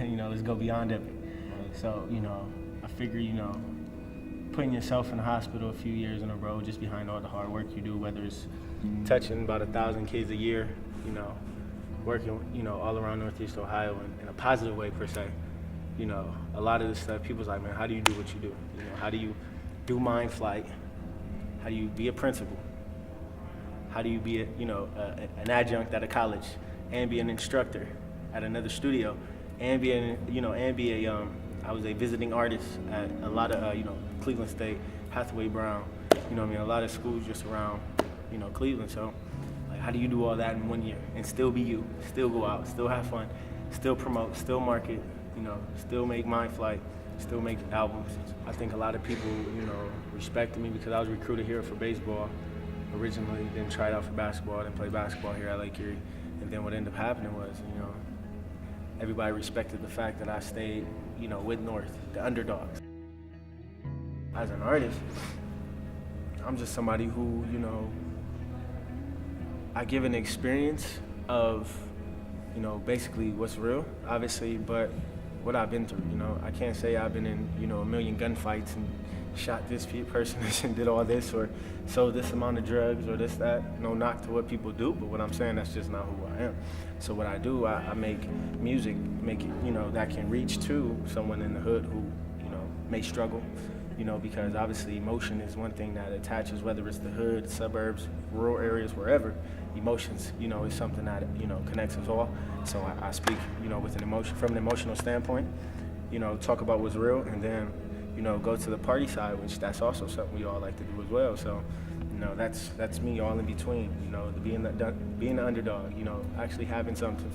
let's go beyond it. So, I figure, putting yourself in the hospital a few years in a row just behind all the hard work you do, whether it's touching about 1,000 kids a year, working, all around Northeast Ohio in a positive way per se. A lot of this stuff, people's like, man, how do you do what you do? How do you do Mind Flight? How do you be a principal? How do you be an adjunct at a college and be an instructor at another studio and I was a visiting artist at a lot of, Cleveland State, Hathaway Brown, a lot of schools just around, Cleveland. So, like, how do you do all that in 1 year and still be you, still go out, still have fun, still promote, still market, still make Mind Flight, still make albums? I think a lot of people, respected me because I was recruited here for baseball originally, then tried out for basketball, then played basketball here at Lake Erie. And then what ended up happening was, everybody respected the fact that I stayed, with North, the underdogs. As an artist, I'm just somebody who, I give an experience of, basically what's real, obviously, but what I've been through, I can't say I've been in, a million gunfights and shot this person and did all this or sold this amount of drugs or this, that. No knock to what people do, but what I'm saying, that's just not who I am. So what I do, I make music, make it, that can reach to someone in the hood who, may struggle, because obviously emotion is one thing that attaches, whether it's the hood, suburbs, rural areas, wherever. Emotions, is something that, connects us all. So I speak, with an emotion, from an emotional standpoint, talk about what's real, and then, go to the party side, which that's also something we all like to do as well. So, that's me all in between, being the underdog, actually having something,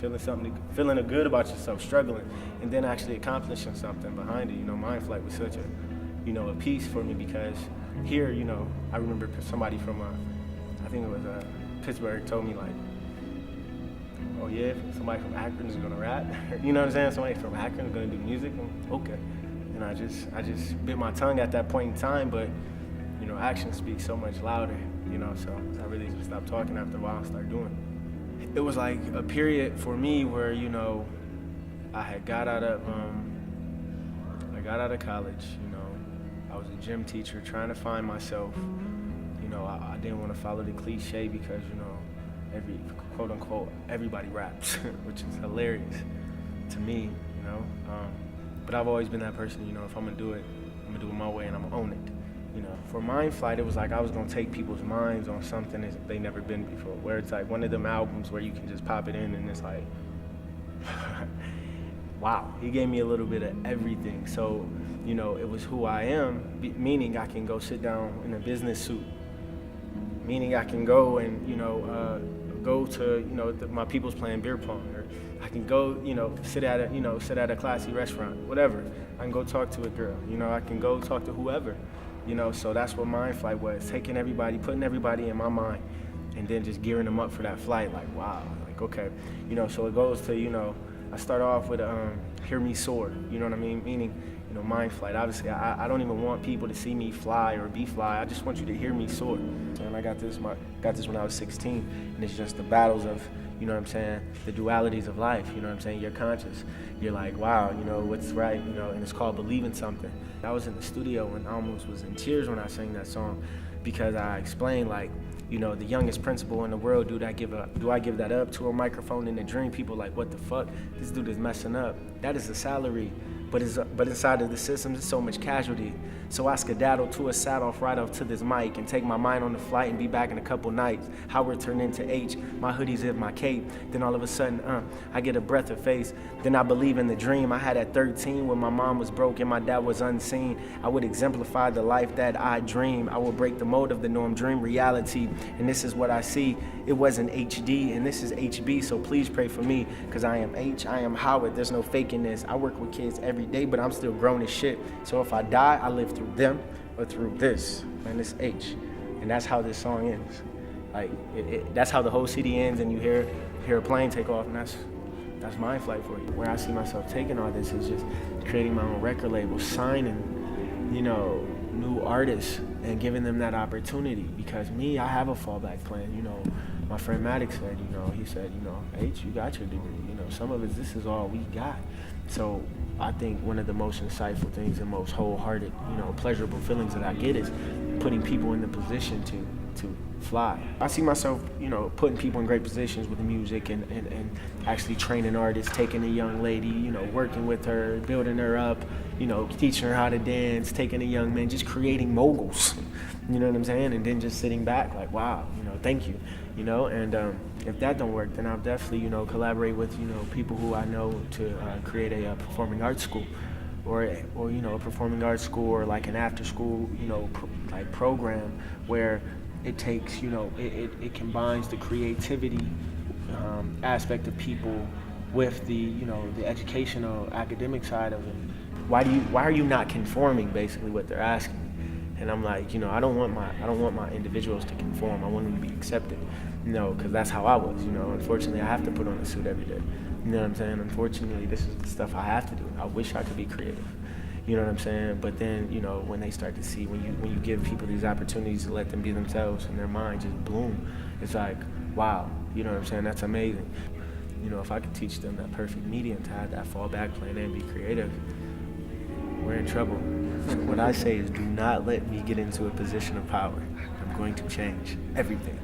feeling good about yourself, struggling, and then actually accomplishing something behind it. Mind Flight was such a piece for me because here, I remember somebody from, I think it was Pittsburgh told me like, oh yeah, somebody from Akron is gonna rap, you know what I'm saying? Somebody from Akron is gonna do music, okay. And I just bit my tongue at that point in time, but action speaks so much louder, so I really just stopped talking after a while and started doing it. It was like a period for me where, I had got out of college, I was a gym teacher trying to find myself. I didn't want to follow the cliche because, every quote unquote, everybody raps, which is hilarious to me, but I've always been that person, if I'm gonna do it, I'm gonna do it my way and I'm gonna own it. For Mind Flight, it was like I was gonna take people's minds on something that they never been before, where it's like one of them albums where you can just pop it in and it's like, wow, he gave me a little bit of everything. So, it was who I am, meaning I can go sit down in a business suit, meaning I can go and, go to, my people's playing beer pong, or I can go, sit at a classy restaurant, whatever. I can go talk to a girl, I can go talk to whoever, so that's what Mind Flight was, taking everybody, putting everybody in my mind, and then just gearing them up for that flight, like, wow, like, okay, so it goes to, I start off with, Hear Me Soar, you know what I mean? Meaning, Mind Flight. Obviously, I don't even want people to see me fly or be fly. I just want you to hear me soar. And I got this when I was 16, and it's just the battles of, the dualities of life, you're conscious. You're like, wow, what's right, and it's called Believing Something. I was in the studio and I almost was in tears when I sang that song because I explained, like, the youngest principal in the world, do I give that up to a microphone in a dream? People like, what the fuck? This dude is messing up. That is a salary. But inside of the system, there's so much casualty. So I skedaddle to a saddle right off to this mic and take my mind on the flight and be back in a couple nights. Howard turned into H, my hoodies in my cape. Then all of a sudden, I get a breath of face. Then I believe in the dream I had at 13 when my mom was broke and my dad was unseen. I would exemplify the life that I dream. I will break the mold of the norm, dream reality. And this is what I see. It wasn't HD and this is HB, so please pray for me, because I am H, I am Howard. There's no faking this. I work with kids every day, but I'm still grown as shit. So if I die, I live through them or through this, and it's H. And that's how this song ends. Like, that's how the whole CD ends, and you hear a plane take off, and that's Mind Flight for you. Where I see myself taking all this is just creating my own record label, signing, new artists and giving them that opportunity. Because me, I have a fallback plan, my friend Maddox said, he said, H, you got your degree. Some of it, this is all we got. So I think one of the most insightful things and most wholehearted, pleasurable feelings that I get is putting people in the position to fly. I see myself, putting people in great positions with music and actually training artists, taking a young lady, working with her, building her up, teaching her how to dance, taking a young man, just creating moguls, you know what I'm saying? And then just sitting back like, wow, thank you, and if that don't work, then I'll definitely, collaborate with, people who I know to create a performing arts school or a performing arts school or like an after school, program where it takes, it combines the creativity aspect of people with the, the educational academic side of it. Why are you not conforming, basically what they're asking? And I'm like, I don't want my individuals to conform. I want them to be accepted, because that's how I was, Unfortunately, I have to put on a suit every day. You know what I'm saying? Unfortunately, this is the stuff I have to do. I wish I could be creative. You know what I'm saying? But then, when they start to see, when you give people these opportunities to let them be themselves and their mind just bloom, it's like, wow, you know what I'm saying? That's amazing. If I could teach them that perfect medium to have that fallback plan and be creative, we're in trouble. So what I say is, do not let me get into a position of power. I'm going to change everything.